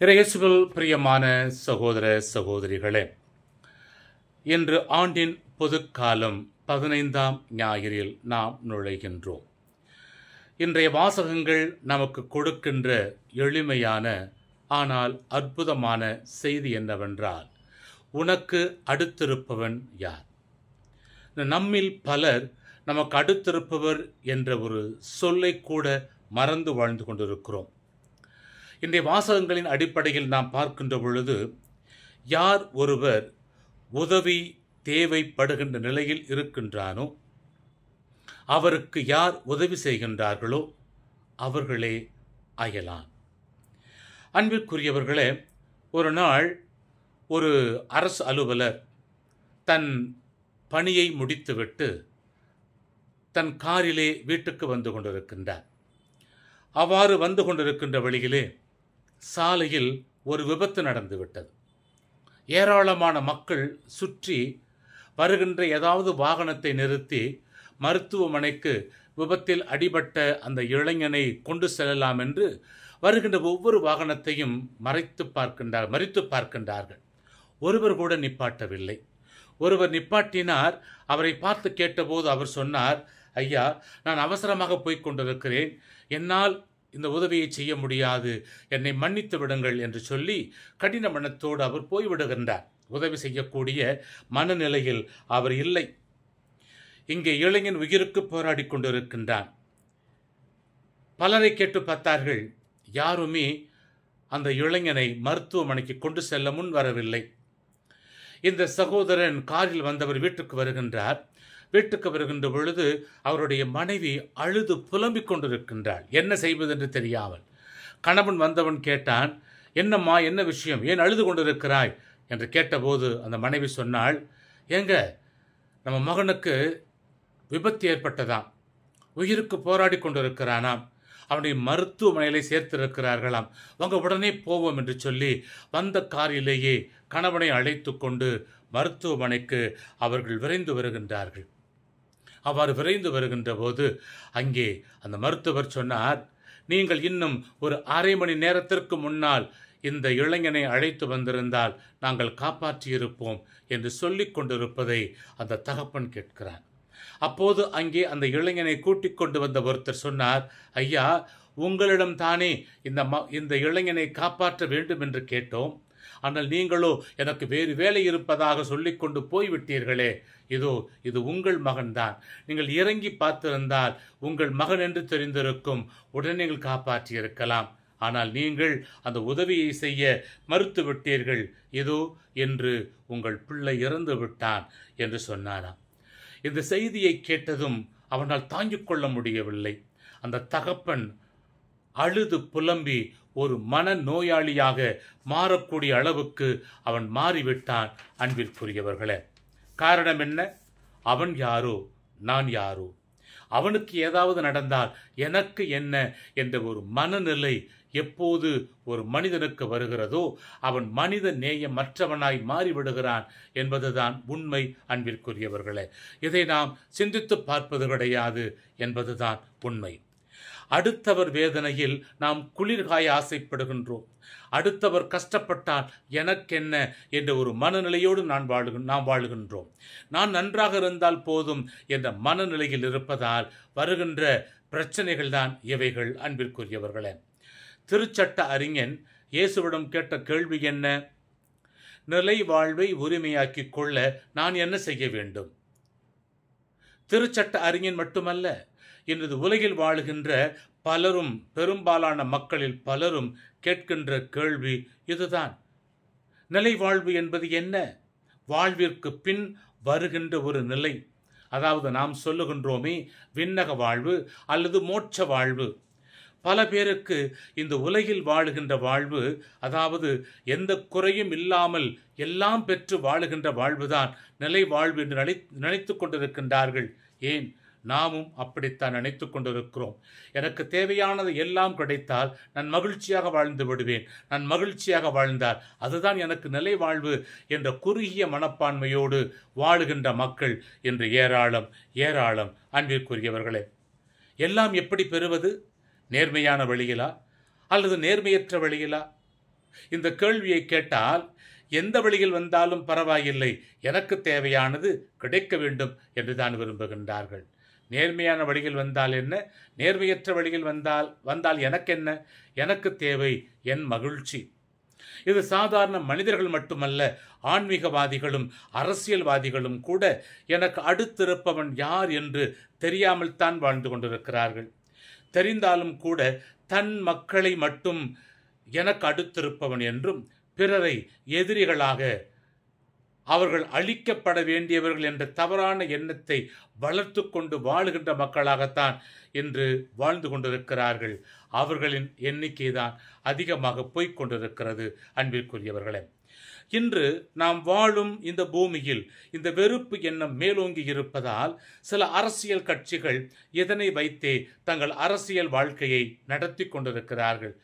இயேசுவில் பிரியமான சகோதர சகோதரிகளே, இன்று ஆண்டின் பொதுக்காலம் 15ஆம் ஞாயிறில் நாம் நுழைகின்றோம். இன்றைய வாசகங்கள் நமக்கு கொடுக்கின்ற எளிமையான ஆனால் அற்புதமான செய்தி என்னவென்றால், உனக்கு அடுத்திருப்பவன் யார்? நம்மில் பலர் நமக்கு அடுத்திருப்பவர் என்ற ஒரு சொல்லை கூட மறந்து வாழ்ந்து கொண்டிருக்கிறோம். இன்றைய வாசகங்களின் அடிப்படையில் நாம் பார்க்கின்ற பொழுது, யார் ஒருவர் உதவி தேவைப்படுகின்ற நிலையில் இருக்கின்றானோ, அவருக்கு யார் உதவி செய்கின்றார்களோ அவர்களே அயலான். அன்பிற்குரியவர்களே, ஒரு நாள் ஒரு அரசு அலுவலர் தன் பணியை முடித்துவிட்டு தன் காரிலே வீட்டுக்கு வந்து கொண்டிருக்கின்றார். அவ்வாறு வந்து கொண்டிருக்கின்ற வழியிலே சாலையில் ஒரு விபத்து நடந்துவிட்டது. ஏராளமான மக்கள் சுற்றி வருகின்ற ஏதாவது வாகனத்தை நிறுத்தி மருத்துவமனைக்கு விபத்தில் அடிபட்ட அந்த இளைஞனை கொண்டு செல்லலாம் என்று வருகின்ற ஒவ்வொரு வாகனத்தையும் மறித்து பார்க்கின்றார்கள். ஒருவர் கூட நிப்பாட்டவில்லை. ஒருவர் நிப்பாட்டினார். அவரை பார்த்து கேட்டபோது அவர் சொன்னார், ஐயா, நான் அவசரமாக போய்க் கொண்டிருக்கிறேன், என்னால் இந்த உதவியை செய்ய முடியாது, என்னை மன்னித்து விடுங்கள் என்று சொல்லி கடின மனத்தோடு அவர் போய்விடுகின்றார். உதவி செய்யக்கூடிய மனநிலையில் அவர் இல்லை. இங்கே இளைஞன் உயிருக்கு போராடி கொண்டிருக்கின்றான். பலரை கேட்டு பார்த்தார்கள். யாருமே அந்த இளைஞனை மருத்துவமனைக்கு கொண்டு செல்ல முன் வரவில்லை. இந்த சகோதரன் காரில் வந்தவர் வீட்டுக்கு வருகின்றார். வீட்டுக்கு வருகின்ற பொழுது அவருடைய மனைவி அழுது புலம்பிக் கொண்டிருக்கின்றாள், என்ன செய்வது என்று தெரியாமல். கணவன் வந்தவன் கேட்டான், என்னம்மா, என்ன விஷயம், ஏன் அழுது கொண்டிருக்கிறாய் என்று கேட்டபோது அந்த மனைவி சொன்னாள், ஏங்க, நம்ம மகனுக்கு விபத்து ஏற்பட்டதாம், உயிருக்கு போராடி கொண்டிருக்கிறானாம், அவனை மருத்துவமனையிலே சேர்த்திருக்கிறார்களாம், வாங்க உடனே போவோம் என்று சொல்லி வந்த காரிலேயே கணவனை அழைத்து கொண்டு மருத்துவமனைக்கு அவர்கள் விரைந்து வருகின்றார்கள். அவ்வாறு விரைந்து வருகின்ற போது அங்கே அந்த மருத்துவர் சொன்னார், நீங்கள் இன்னும் ஒரு அரை மணி நேரத்திற்கு முன்னால் இந்த இளைஞனை அழைத்து வந்திருந்தால் நாங்கள் காப்பாற்றியிருப்போம் என்று சொல்லிக் கொண்டிருப்பதை அந்த தகப்பன் கேட்கிறார். அப்போது அங்கே அந்த இளைஞனை கூட்டிக் கொண்டு வந்த ஒருத்தர் சொன்னார், ஐயா, உங்களிடம் தானே இந்த இளைஞனை காப்பாற்ற வேண்டும் என்று கேட்டோம், ஆனால் நீங்களோ எனக்கு வேறு வேலை இருப்பதாக சொல்லிக்கொண்டு போய்விட்டீர்களே, இது உங்கள் மகன்தான், நீங்கள் இறங்கி பார்த்திருந்தால் உங்கள் மகன் என்று தெரிந்திருக்கும், உடனே நீங்கள் காப்பாற்றியிருக்கலாம், ஆனால் நீங்கள் அந்த உதவியை செய்ய மறுத்து விட்டீர்கள், என்று உங்கள் பிள்ளை இறந்து விட்டான் என்று சொன்னாராம். இந்த செய்தியை கேட்டதும் அவனால் தாங்கிக் கொள்ள முடியவில்லை. அந்த தகப்பன் அழுது புலம்பி ஒரு மன நோயாளியாக மாறக்கூடிய அளவுக்கு அவன் மாறிவிட்டான். அன்பிற்குரியவர்களே, காரணம் என்ன? அவன் யாரோ, நான் யாரோ, அவனுக்கு ஏதாவது நடந்தால் எனக்கு என்ன என்ற ஒரு மனநிலை எப்போது ஒரு மனிதனுக்கு வருகிறதோ அவன் மனித நேயமற்றவனாய் மாறிவிடுகிறான் என்பதுதான் உண்மை. அன்பிற்குரியவர்களே, இதை நாம் சிந்தித்து பார்ப்பது கிடையாது என்பதுதான் உண்மை. அடுத்தவர் வேதனையில் நாம் குளிர்காய ஆசைப்படுகின்றோம். அடுத்தவர் கஷ்டப்பட்டால் எனக்கென்ன என்ற ஒரு மனநிலையோடு நாம் வாழுகின்றோம். நான் நன்றாக இருந்தால் போதும் என்ற மனநிலையில் இருப்பதால் வருகின்ற பிரச்சனைகள் தான் இவைகள். அன்பிற்குரியவர்களே, திருச்சட்ட அறிஞன் இயேசுவிடம் கேட்ட கேள்வி என்ன? நிலை வாழ்வை உரிமையாக்கி கொள்ள நான் என்ன செய்ய வேண்டும்? திருச்சட்ட அறிஞன் மட்டுமல்ல, இன்று உலகில் வாழுகின்ற பலரும், பெரும்பாலான மக்களில் பலரும் கேட்கின்ற கேள்வி இதுதான். நிலை வாழ்வு என்பது என்ன? வாழ்விற்கு பின் வருகின்ற ஒரு நிலை, அதாவது நாம் சொல்லுகின்றோமே விண்ணக வாழ்வு அல்லது மோட்ச வாழ்வு. பல பேருக்கு இந்த உலகில் வாழுகின்ற வாழ்வு, அதாவது எந்த குறையும் இல்லாமல் எல்லாம் பெற்று வாழுகின்ற வாழ்வுதான் நிலை வாழ்வு என்று நினைத்து கொண்டிருக்கின்றார்கள். ஏன், நாமும் அப்படித்தான் நினைத்து கொண்டிருக்கிறோம். எனக்கு தேவையானது எல்லாம் கிடைத்தால் நான் மகிழ்ச்சியாக வாழ்ந்து விடுவேன், நான் மகிழ்ச்சியாக வாழ்ந்தால் அதுதான் எனக்கு நிலை வாழ்வு என்ற குறுகிய மனப்பான்மையோடு வாழுகின்ற மக்கள் இன்று ஏராளம். அன்பிற்குரியவர்களே, எல்லாம் எப்படி பெறுவது? நேர்மையான வழியிலா அல்லது நேர்மையற்ற வழியிலா? இந்த கேள்வியை கேட்டால் எந்த வழியில் வந்தாலும் பரவாயில்லை, எனக்கு தேவையானது கிடைக்க வேண்டும் என்றுதான் விரும்புகின்றார்கள். நேர்மையான வழியில் வந்தால் என்ன, நேர்மையற்ற வழியில் வந்தால் எனக்கு என்ன, எனக்கு தேவை என் மகிழ்ச்சி. இது சாதாரண மனிதர்கள் மட்டுமல்ல, ஆன்மீகவாதிகளும் அரசியல்வாதிகளும் கூட எனக்கு அடுத்திருப்பவன் யார் என்று தெரியாமல் தான் வாழ்ந்து கொண்டிருக்கிறார்கள். தெரிந்தாலும் கூட தன் மக்களை மட்டும் எனக்கு அடுத்திருப்பவன் என்றும் பிறரை எதிரிகளாக, அவர்கள் அழிக்கப்பட வேண்டியவர்கள் என்ற தவறான எண்ணத்தை வளர்த்து கொண்டு வாழுகின்ற மக்களாகத்தான் இன்று வாழ்ந்து கொண்டிருக்கிறார்கள். அவர்களின் எண்ணிக்கை தான் அதிகமாக போய்க் கொண்டிருக்கிறது. அன்பிற்குரியவர்களே, இன்று நாம் வாழும் இந்த பூமியில் இந்த வெறுப்பு எண்ணம் மேலோங்கி இருப்பதால் சில அரசியல் கட்சிகள் இதனை வைத்தே தங்கள் அரசியல் வாழ்க்கையை நடத்தி கொண்டிருக்கிறார்கள்.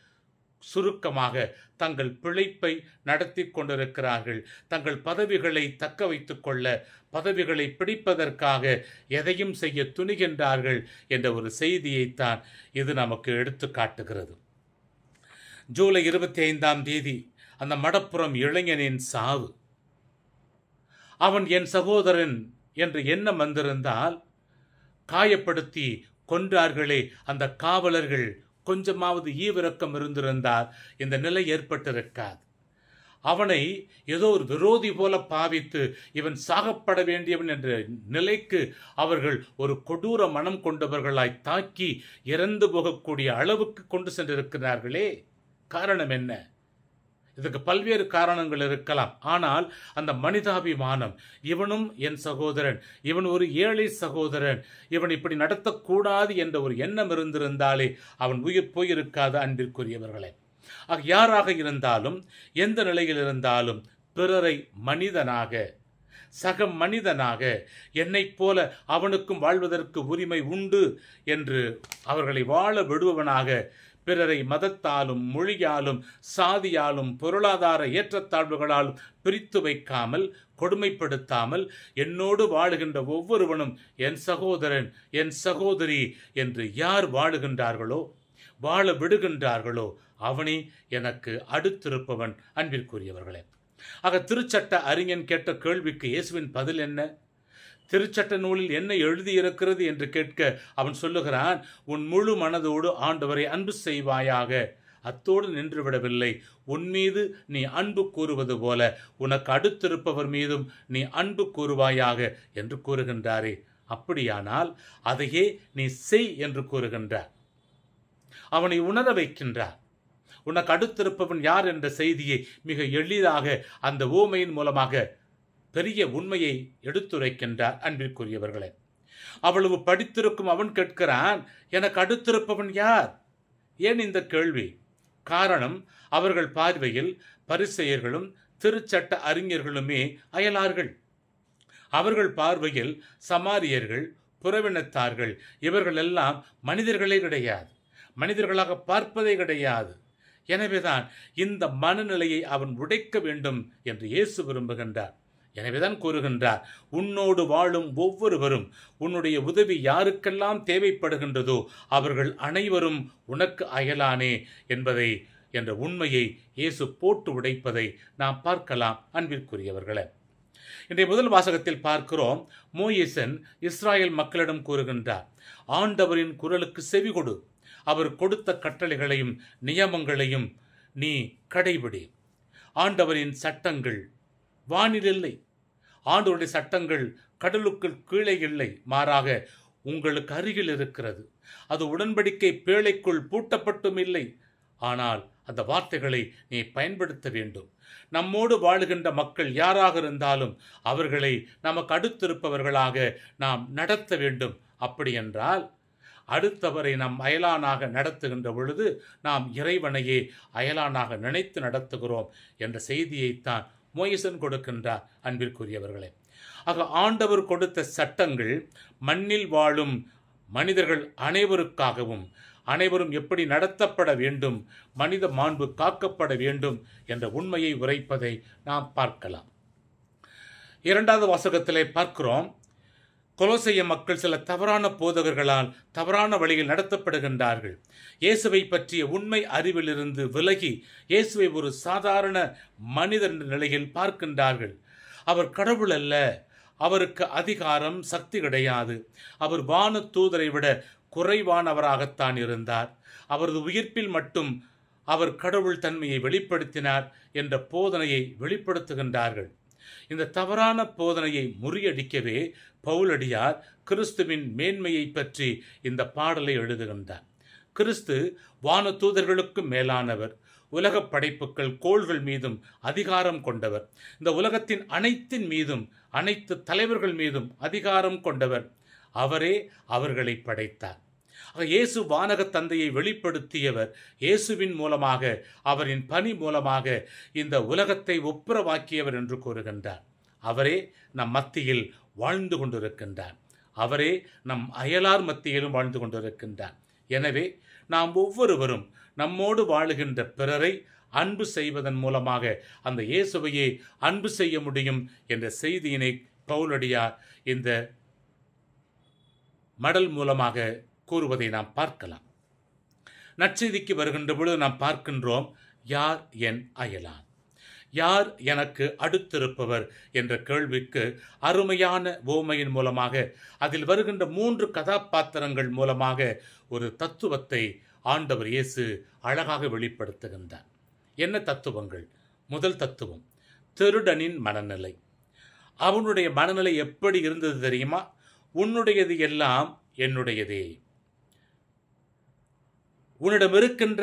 சுருக்கமாக தங்கள் பிழைப்பை நடத்தி கொண்டிருக்கிறார்கள். தங்கள் பதவிகளை தக்க வைத்துக் கொள்ள, பதவிகளை பிடிப்பதற்காக எதையும் செய்ய துணிகின்றார்கள் என்ற ஒரு செய்தியைத்தான் இது நமக்கு எடுத்து காட்டுகிறது. ஜூலை 25ஆம் தேதி அந்த மடப்புறம் இளைஞனின் சாவு. அவன் என் சகோதரன் என்று எண்ணம் வந்திருந்தால், காயப்படுத்தி கொன்றார்களே அந்த காவலர்கள், கொஞ்சமாவது ஈவிரக்கம் இருந்திருந்தால் இந்த நிலை ஏற்பட்டிருக்காது. அவனை ஏதோ ஒரு விரோதி போல பாவித்து இவன் சாகப்பட வேண்டியவன் என்ற நிலைக்கு அவர்கள் ஒரு கொடூர மனம் கொண்டவர்களாய் தாக்கி இறந்து போகக்கூடிய அளவுக்கு கொண்டு சென்றிருக்கிறார்களே. காரணம் என்ன? இதுக்கு பல்வேறு காரணங்கள் இருக்கலாம். ஆனால் அந்த மனிதாபிமானம், இவனும் என் சகோதரன், இவன் ஒரு ஏழை சகோதரன், இவன் இப்படி நடத்தக்கூடாது என்ற ஒரு எண்ணம் இருந்திருந்தாலே அவன் உயிர் போயிருக்காது. அன்பிற்குரியவர்களே, யாராக இருந்தாலும், எந்த நிலையில் இருந்தாலும் பிறரை மனிதனாக, சக மனிதனாக, என்னைப் போல அவனுக்கும் வாழ்வதற்கு உரிமை உண்டு என்று அவர்களை வாழ விடுபவனாக, பிறரை மதத்தாலும் மொழியாலும் சாதியாலும் பொருளாதார ஏற்றத்தாழ்வுகளாலும் பிரித்து வைக்காமல், கொடுமைப்படுத்தாமல், என்னோடு வாழுகின்ற ஒவ்வொருவனும் என் சகோதரன், என் சகோதரி என்று யார் வாழுகின்றார்களோ, வாழ விடுகின்றார்களோ அவனே எனக்கு அடுத்திருப்பவன். அன்பிற்குரியவர்களே, ஆக திருச்சட்ட அறிஞன் கேட்ட கேள்விக்கு இயேசுவின் பதில் என்ன? திருச்சட்ட நூலில் என்ன எழுதியிருக்கிறது என்று கேட்க அவன் சொல்லுகிறான், உன் முழு மனதோடு ஆண்டவரை அன்பு செய்வாயாக. அத்தோடு நின்றுவிடவில்லை, உன் மீது நீ அன்பு கூறுவது போல உனக்கு அடுத்திருப்பவர் மீதும் நீ அன்பு கூறுவாயாக என்று கூறுகின்றாரே. அப்படியானால் அதையே நீ செய் என்று கூறுகின்றார். அவனை உணர வைக்கின்றார். உனக்கு அடுத்திருப்பவன் யார் என்ற செய்தியை மிக எளிதாக அந்த ஊமையின் மூலமாக பெரிய உண்மையை எடுத்துரைக்கின்றார். அன்பிற்குரியவர்களே, அவ்வளவு படித்திருக்கும் அவன் கேட்கிறான், எனக்கு அடுத்திருப்பவன் யார்? ஏன் இந்த கேள்வி? காரணம், அவர்கள் பார்வையில் பரிசேயர்களும் திருச்சட்ட அறிஞர்களுமே அயலார்கள். அவர்கள் பார்வையில் சமாரியர்கள், புறவினத்தார்கள், இவர்கள் எல்லாம் மனிதர்களே கிடையாது, மனிதர்களாக பார்ப்பதே கிடையாது. எனவேதான் இந்த மனநிலையை அவன் உடைக்க வேண்டும் என்று இயேசு விரும்புகின்றார். எனவேதான் கூறுகின்றார், உன்னோடு வாழும் ஒவ்வொருவரும், உன்னுடைய உதவி யாருக்கெல்லாம் தேவைப்படுகின்றதோ அவர்கள் அனைவரும் உனக்கு அயலானே என்பதை, என்ற உண்மையை இயேசு போட்டு உடைப்பதை நாம் பார்க்கலாம். அன்பிற்குரியவர்களே, இன்றைய முதல் வாசகத்தில் பார்க்கிறோம், மோசேயன் இஸ்ராயேல் மக்களிடம் கூறுகின்றார், ஆண்டவரின் குரலுக்கு செவி கொடு, அவர் கொடுத்த கட்டளைகளையும் நியமங்களையும் நீ கடைபிடி. ஆண்டவரின் சட்டங்கள் வானில் இல்லை, ஆண்டவருடைய சட்டங்கள் கடலுக்குள் கீழே இல்லை, மாறாக உங்களுக்கு அருகில் இருக்கிறது. அது உடன்படிக்கை பேழைக்குள் பூட்டப்பட்டும் இல்லை. ஆனால் அந்த வார்த்தைகளை நீ பயன்படுத்த வேண்டும். நம்மோடு வாழுகின்ற மக்கள் யாராக இருந்தாலும் அவர்களை நமக்கு அடுத்திருப்பவர்களாக நாம் நடத்த வேண்டும். அப்படி என்றால் அடுத்தவரை நாம் அயலானாக நடத்துகின்ற பொழுது நாம் இறைவனையே அயலானாக நினைத்து நடத்துகிறோம் என்ற செய்தியைத்தான் மோசேயன் கொடுக்கின்றார். அன்பிற்குரியவர்களே, ஆக ஆண்டவர் கொடுத்த சட்டங்கள் மண்ணில் வாழும் மனிதர்கள் அனைவருக்காகவும், அனைவரும் எப்படி நடத்தப்பட வேண்டும், மனித மாண்பு காக்கப்பட வேண்டும் என்ற உண்மையை உரைப்பதை நாம் பார்க்கலாம். இரண்டாவது வாசகத்திலே பார்க்கிறோம், கொலோசைய மக்கள் சில தவறான போதகர்களால் தவறான வழியில் நடத்தப்படுகின்றார்கள். இயேசுவை பற்றிய உண்மை அறிவிலிருந்து விலகி இயேசுவை ஒரு சாதாரண மனிதன் நிலையில் பார்க்கின்றார்கள். அவர் கடவுள் அல்ல, அவருக்கு அதிகாரம் சக்தி கிடையாது, அவர் வான தூதரை விட குறைவானவராகத்தான் இருந்தார், அவரது உயிர்ப்பில் மட்டும் அவர் கடவுள் தன்மையை வெளிப்படுத்தினார் என்ற போதனையை வெளிப்படுத்துகின்றார்கள். இந்த தவறான போதனையை முறியடிக்கவே பவுலடியார் கிறிஸ்துவின் மேன்மையை பற்றி இந்த பாடலை எழுதுகின்றார். கிறிஸ்து வான தூதர்களுக்கு மேலானவர், உலக படைப்புகள் கோள்கள் மீதும் அதிகாரம் கொண்டவர், இந்த உலகத்தின் அனைத்தின் மீதும் அனைத்து தலைவர்கள் மீதும் அதிகாரம் கொண்டவர். அவரே அவர்களை படைத்தார். இயேசு வானக தந்தையை வெளிப்படுத்தியவர். இயேசுவின் மூலமாக, அவரின் பணி மூலமாக இந்த உலகத்தை ஒப்புரவாக்கியவர் என்று கூறுகின்றார். அவரே நம் மத்தியில் வாழ்ந்து கொண்டிருக்கின்றார். அவரே நம் அயலார் மத்தியிலும் வாழ்ந்து கொண்டிருக்கின்றார். எனவே நாம் ஒவ்வொருவரும் நம்மோடு வாழுகின்ற பிறரை அன்பு செய்வதன் மூலமாக அந்த இயேசுவையே அன்பு செய்ய முடியும் என்ற செய்தியினை பவுலடியார் இந்த மடல் மூலமாக கூறுவதை நாம் பார்க்கலாம். நற்செய்திக்கு வருகின்ற பொழுது நாம் பார்க்கின்றோம், யார் என் அயலான், யார் எனக்கு அடுத்திருப்பவர் என்ற கேள்விக்கு அருமையான உவமையின் மூலமாக, அதில் வருகின்ற 3 கதாபாத்திரங்கள் மூலமாக ஒரு தத்துவத்தை ஆண்டவர் இயேசு அழகாக வெளிப்படுத்துகின்றார். என்ன தத்துவங்கள்? முதல் தத்துவம், திருடனின் மனநிலை. அவனுடைய மனநிலை எப்படி இருந்தது தெரியுமா? உன்னுடையது எல்லாம் என்னுடையதே. உன்னிடம் இருக்கின்ற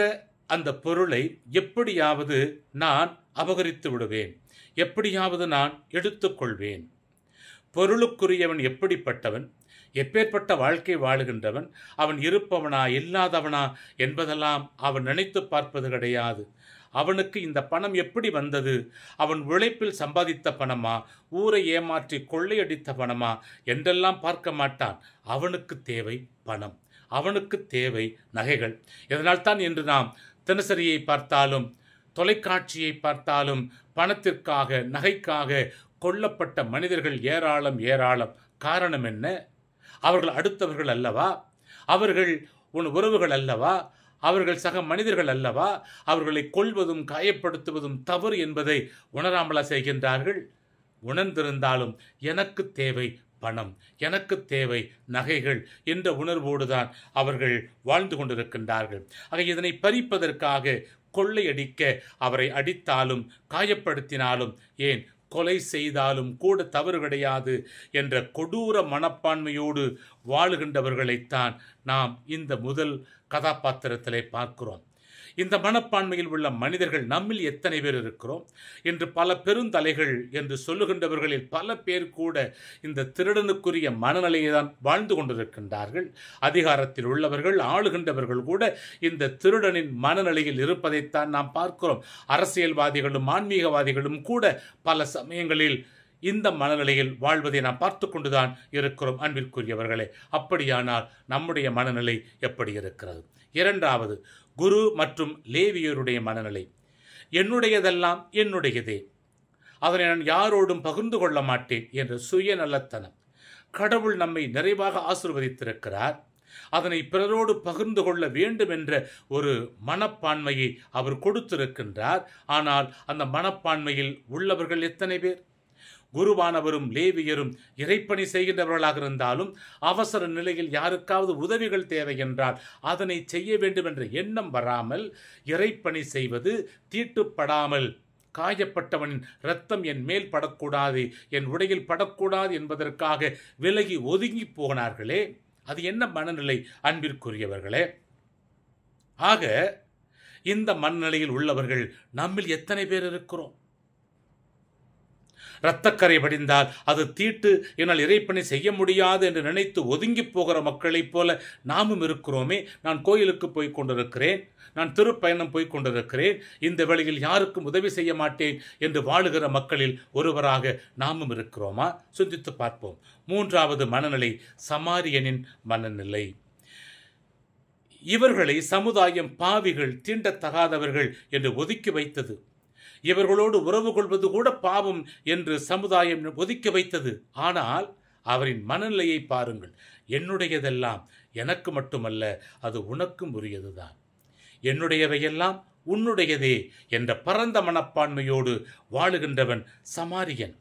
அந்த பொருளை எப்படியாவது நான் அபகரித்து விடுவேன், எப்படியாவது நான் எடுத்துக்கொள்வேன். பொருளுக்குரியவன் எப்படிப்பட்டவன், எப்பேற்பட்ட வாழ்க்கை வாழுகின்றவன், அவன் இருப்பவனா இல்லாதவனா என்பதெல்லாம் அவன் நினைத்து பார்ப்பது கிடையாது. அவனுக்கு இந்த பணம் எப்படி வந்தது, அவன் உழைப்பில் சம்பாதித்த பணமா, ஊரை ஏமாற்றி கொள்ளையடித்த பணமா என்றெல்லாம் பார்க்க மாட்டான். அவனுக்கு தேவை பணம், அவனுக்கு தேவை நகைகள். இதனால்தான் இன்று நாம் தினசரியை பார்த்தாலும் தொலைக்காட்சியை பார்த்தாலும் பணத்திற்காக நகைக்காக கொல்லப்பட்ட மனிதர்கள் ஏராளம் ஏராளம். காரணம் என்ன? அவர்கள் அடுத்தவர்கள் அல்லவா, அவர்கள் உன் உறவுகள் அல்லவா, அவர்கள் சக மனிதர்கள் அல்லவா? அவர்களை கொல்வதும் காயப்படுத்துவதும் தவறு என்பதை உணராமலா செய்கின்றார்கள்? உணர்ந்திருந்தாலும் எனக்கு தேவை பணம், எனக்கு தேவை நகைகள் என்ற உணர்வோடுதான் அவர்கள் வாழ்ந்து கொண்டிருக்கின்றார்கள். ஆக இதனை பறிப்பதற்காக கொள்ளையடிக்க அவரை அடித்தாலும் காயப்படுத்தினாலும், ஏன் கொலை செய்தாலும் கூட தவறு கிடையாது என்ற கொடூர மனப்பான்மையோடு வாழுகின்றவர்களைத்தான் நாம் இந்த முதல் கதாபாத்திரத்திலே பார்க்கிறோம். இந்த மனப்பான்மையில் உள்ள மனிதர்கள் நம்மில் எத்தனை பேர் இருக்கிறோம்? இன்று பல பெருந்தலைகள் என்று சொல்லுகின்றவர்களில் பல பேர் கூட இந்த திருடனுக்குரிய மனநிலையை தான் வாழ்ந்து கொண்டிருக்கின்றார்கள். அதிகாரத்தில் உள்ளவர்கள், ஆளுகின்றவர்கள் கூட இந்த திருடனின் மனநிலையில் இருப்பதைத்தான் நாம் பார்க்கிறோம். அரசியல்வாதிகளும் ஆன்மீகவாதிகளும் கூட பல சமயங்களில் இந்த மனநிலையில் வாழ்வதை நாம் பார்த்து கொண்டுதான் இருக்கிறோம். அன்பிற்குரியவர்களே, அப்படியானால் நம்முடைய மனநிலை எப்படி இருக்கிறது? இரண்டாவது, குரு மற்றும் லேவியருடைய மனநிலை. என்னுடையதெல்லாம் என்னுடையதே, அதனை நான் யாரோடும் பகிர்ந்து கொள்ள மாட்டேன் என்ற சுயநலத்தனம். கடவுள் நம்மை நிறைவாக ஆசீர்வதித்திருக்கிறார், அதனை பிறரோடு பகிர்ந்து கொள்ள வேண்டும் என்ற ஒரு மனப்பான்மையை அவர் கொடுத்திருக்கின்றார். ஆனால் அந்த மனப்பான்மையில் உள்ளவர்கள் எத்தனை பேர்? குருவானவரும் லேவியரும் இறைப்பணி செய்கின்றவர்களாக இருந்தாலும் அவசர நிலையில் யாருக்காவது உதவிகள் தேவை என்றால் அதனை செய்ய வேண்டும் என்ற எண்ணம் வராமல், இறைப்பணி செய்வது தீட்டுப்படாமல், காயப்பட்டவனின் இரத்தம் என் மேல் படக்கூடாது, என் உடையில் படக்கூடாது என்பதற்காக விலகி ஒதுங்கி போனார்களே, அது என்ன மனநிலை அன்பிற்குரியவர்களே? ஆக இந்த மனநிலையில் உள்ளவர்கள் நம்மில் எத்தனை பேர் இருக்கிறோம்? இரத்தக்கரை படிந்தால் அது தீட்டு, என்னால் இறைப்பணி செய்ய முடியாது என்று நினைத்து ஒதுங்கி போகிற மக்களைப் போல நாமும் இருக்கிறோமே. நான் கோயிலுக்கு போய் கொண்டிருக்கிறேன், நான் திருப்பயணம் போய் கொண்டிருக்கிறேன், இந்த வேளையில் யாருக்கும் உதவி செய்ய மாட்டேன் என்று வாழுகிற மக்களில் ஒருவராக நாமும் இருக்கிறோமா? சிந்தித்து பார்ப்போம். மூன்றாவது மனநிலை, சமாரியனின் மனநிலை. இவர்களை சமுதாயம் பாவிகள், தீண்டத்தகாதவர்கள் என்று ஒதுக்கி வைத்தது. இவர்களோடு உறவு கொள்வது கூட பாவம் என்று சமுதாயம் ஒதுக்கி வைத்தது. ஆனால் அவரின் மனநிலையை பாருங்கள். என்னுடையதெல்லாம் எனக்கு மட்டுமல்ல, அது உனக்கும் உரியதுதான். என்னுடையவையெல்லாம் உன்னுடையதே என்ற பரந்த மனப்பான்மையோடு வாழுகின்றவன் சமாரியன்.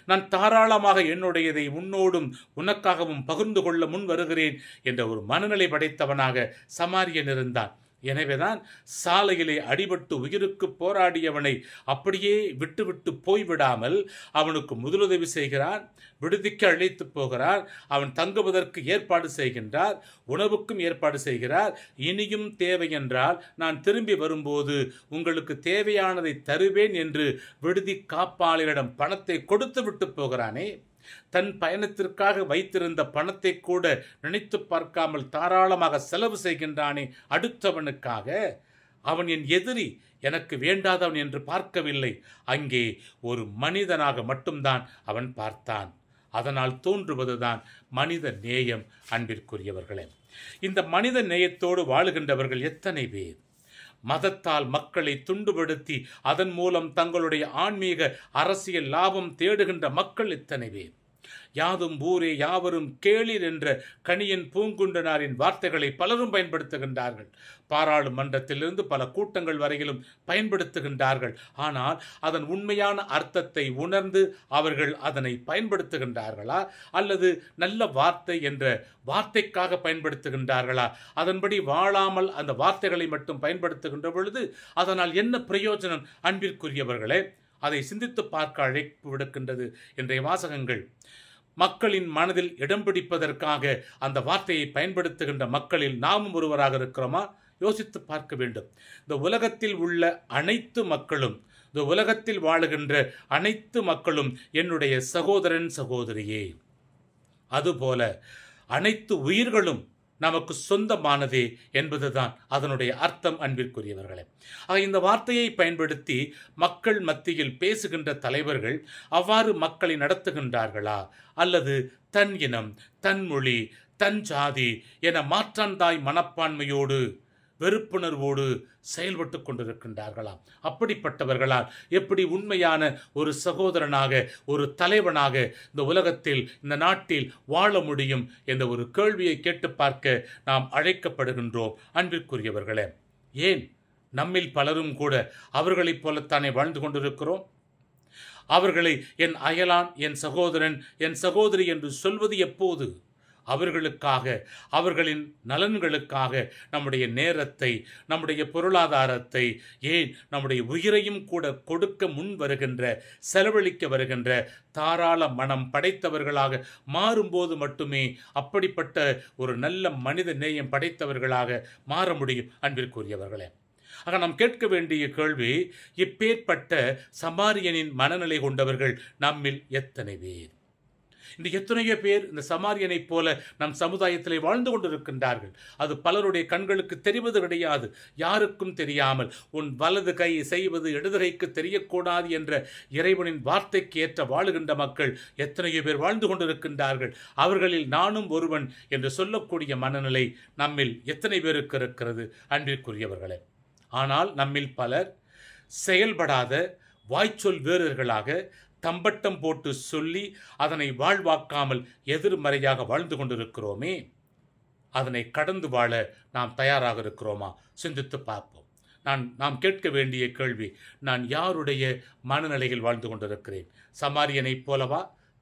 நான் தாராளமாக என்னுடையதை உன்னோடும் உனக்காகவும் பகிர்ந்து கொள்ள முன் வருகிறேன் என்ற ஒரு மனநிலை படைத்தவனாக சமாரியன் இருந்தான். எனவேதான் சாலையிலே அடிபட்டு உயிருக்கு போராடியவனை அப்படியே விட்டுவிட்டு போய்விடாமல் அவனுக்கு முதலுதவி செய்கிறார், விடுதிக்கு அழைத்து போகிறார், அவன் தங்குவதற்கு ஏற்பாடு செய்கின்றார், உணவுக்கும் ஏற்பாடு செய்கிறார். இனியும் தேவை என்றால் நான் திரும்பி வரும்போது உங்களுக்கு தேவையானதை தருவேன் என்று விடுதி காப்பாளரிடம் பணத்தை கொடுத்து விட்டு போகிறானே. தன் பயணத்திற்காக வைத்திருந்த பணத்தை கூட நினைத்து பார்க்காமல் தாராளமாக செலவு செய்கின்றானே அடுத்தவனுக்காக. அவன் என் எதிரி, எனக்கு வேண்டாதவன் என்று பார்க்கவில்லை. அங்கே ஒரு மனிதனாக மட்டும்தான் அவன் பார்த்தான். அதனால் தோன்றுவதுதான் மனித நேயம். அன்பிற்குரியவர்களே, இந்த மனித நேயத்தோடு வாழுகின்றவர்கள் எத்தனை பேர்? மதத்தால் மக்களை துண்டுபடுத்தி அதன் மூலம் தங்களுடைய ஆன்மீக அரசியல் லாபம் தேடுகின்ற மக்கள் எத்தனை பேர்? யாதும் ஊரே யாவரும் கேளீர் என்ற கணியன் பூங்குன்றனாரின் வார்த்தைகளை பலரும் பயன்படுத்துகின்றார்கள். பாராளுமன்றத்திலிருந்து பல கூட்டங்கள் வரையிலும் பயன்படுத்துகின்றார்கள். ஆனால் அதன் உண்மையான அர்த்தத்தை உணர்ந்து அவர்கள் அதனை பயன்படுத்துகின்றார்களா, அல்லது நல்ல வார்த்தை என்ற வார்த்தைக்காக பயன்படுத்துகின்றார்களா? அதன்படி வாழாமல் அந்த வார்த்தைகளை மட்டும் பயன்படுத்துகின்ற பொழுது அதனால் என்ன பிரயோஜனம்? அன்பிற்குரியவர்களே, அதை சிந்தித்து பார்க்க அழைப்பு விடுக்கின்றது இன்றைய வாசகங்கள். மக்களின் மனதில் இடம் பிடிப்பதற்காக அந்த வார்த்தையை பயன்படுத்துகின்ற மக்களில் நாமும் ஒருவராக இருக்கிறோமா? யோசித்து பார்க்க வேண்டும். இந்த உலகத்தில் உள்ள அனைத்து மக்களும், இந்த உலகத்தில் வாழுகின்ற அனைத்து மக்களும் என்னுடைய சகோதரன் சகோதரியே. அதுபோல அனைத்து உயிர்களும் நமக்கு சொந்தமானதே என்பதுதான் அதனுடைய அர்த்தம். அன்பிற்குரியவர்களே, இந்த வார்த்தையை பயன்படுத்தி மக்கள் மத்தியில் பேசுகின்ற தலைவர்கள் அவ்வாறு மக்களை நடத்துகின்றார்களா, அல்லது தன் இனம், தன் மொழி, தன் ஜாதி என மாற்றாந்தாய் மனப்பான்மையோடு வெறுப்புணர்வோடு செயல்பட்டு கொண்டிருக்கின்றார்களாம்? அப்படிப்பட்டவர்களால் எப்படி உண்மையான ஒரு சகோதரனாக, ஒரு தலைவனாக இந்த உலகத்தில், இந்த நாட்டில் வாழ முடியும் என்ற ஒரு கேள்வியை கேட்டு பார்க்க நாம் அழைக்கப்படுகின்றோம். அன்பிற்குரியவர்களே, ஏன் நம்மில் பலரும் கூட அவர்களைப் போலத்தானே வாழ்ந்து கொண்டிருக்கிறோம்? அவர்களை என் அயலான், என் சகோதரன், என் சகோதரி என்று சொல்வது எப்போது? அவர்களுக்காக, அவர்களின் நலன்களுக்காக நம்முடைய நேரத்தை, நம்முடைய பொருளாதாரத்தை, ஏன் நம்முடைய உயிரையும் கூட கொடுக்க முன் வருகின்ற, செலவழிக்க வருகின்ற தாராள மனம் படைத்தவர்களாக மாறும்போது மட்டுமே அப்படிப்பட்ட ஒரு நல்ல மனித நேயம் படைத்தவர்களாக மாற முடியும். அன்பிற்குரியவர்களே, ஆக நாம் கேட்க வேண்டிய கேள்வி, இப்பேற்பட்ட சமாரியனின் மனநிலை கொண்டவர்கள் நம்மில் எத்தனை பேர்? இந்த எத்தனையோ பேர் இந்த சமாரியனைப் போல நம் சமுதாயத்திலே வாழ்ந்து கொண்டிருக்கின்றார்கள். அது பலருடைய கண்களுக்கு தெரிவது கிடையாது. யாருக்கும் தெரியாமல் உன் வலது கை செய்வது இடது கைக்கு தெரியக்கூடாது என்ற இறைவனின் வார்த்தைக்கு ஏற்ற வாழுகின்ற மக்கள் எத்தனையோ பேர் வாழ்ந்து கொண்டிருக்கின்றார்கள். அவர்களில் நானும் ஒருவன் என்று சொல்லக்கூடிய மனநிலை நம்மில் எத்தனை பேருக்கு இருக்கிறது? அன்பிற்குரியவர்களே, ஆனால் நம்மில் பலர் செயல்படாத வாய்ச்சொல் வீரர்களாக தம்பட்டம் போட்டு சொல்லி அதனை வாழ்வாக்காமல் எதிர்மறையாக வாழ்ந்து கொண்டிருக்கிறோமே. அதனை கடந்து வாழ நாம் தயாராக இருக்கிறோமா? சிந்தித்து பார்ப்போம். நாம் கேட்க வேண்டிய கேள்வி, நான் யாருடைய மனநிலையில் வாழ்ந்து கொண்டிருக்கிறேன்? சமாரியனைப் போலவா,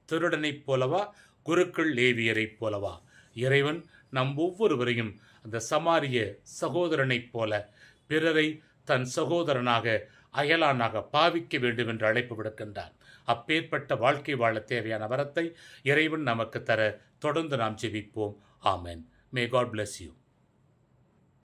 திருடனைப் போலவா, குருக்கள் லேவியரைப் போலவா? இறைவன் நம் ஒவ்வொருவரையும் அந்த சமாரிய சகோதரனைப் போல பிறரை தன் சகோதரனாக, அயலானாக பாவிக்க வேண்டும் என்று அழைப்பு விடுக்கின்றான். அப்பேற்பட்ட வாழ்க்கை வாழ தேவையான வரத்தை இறைவன் நமக்கு தர தொடர்ந்து நாம் ஜெபிப்போம். ஆமென். May God bless you.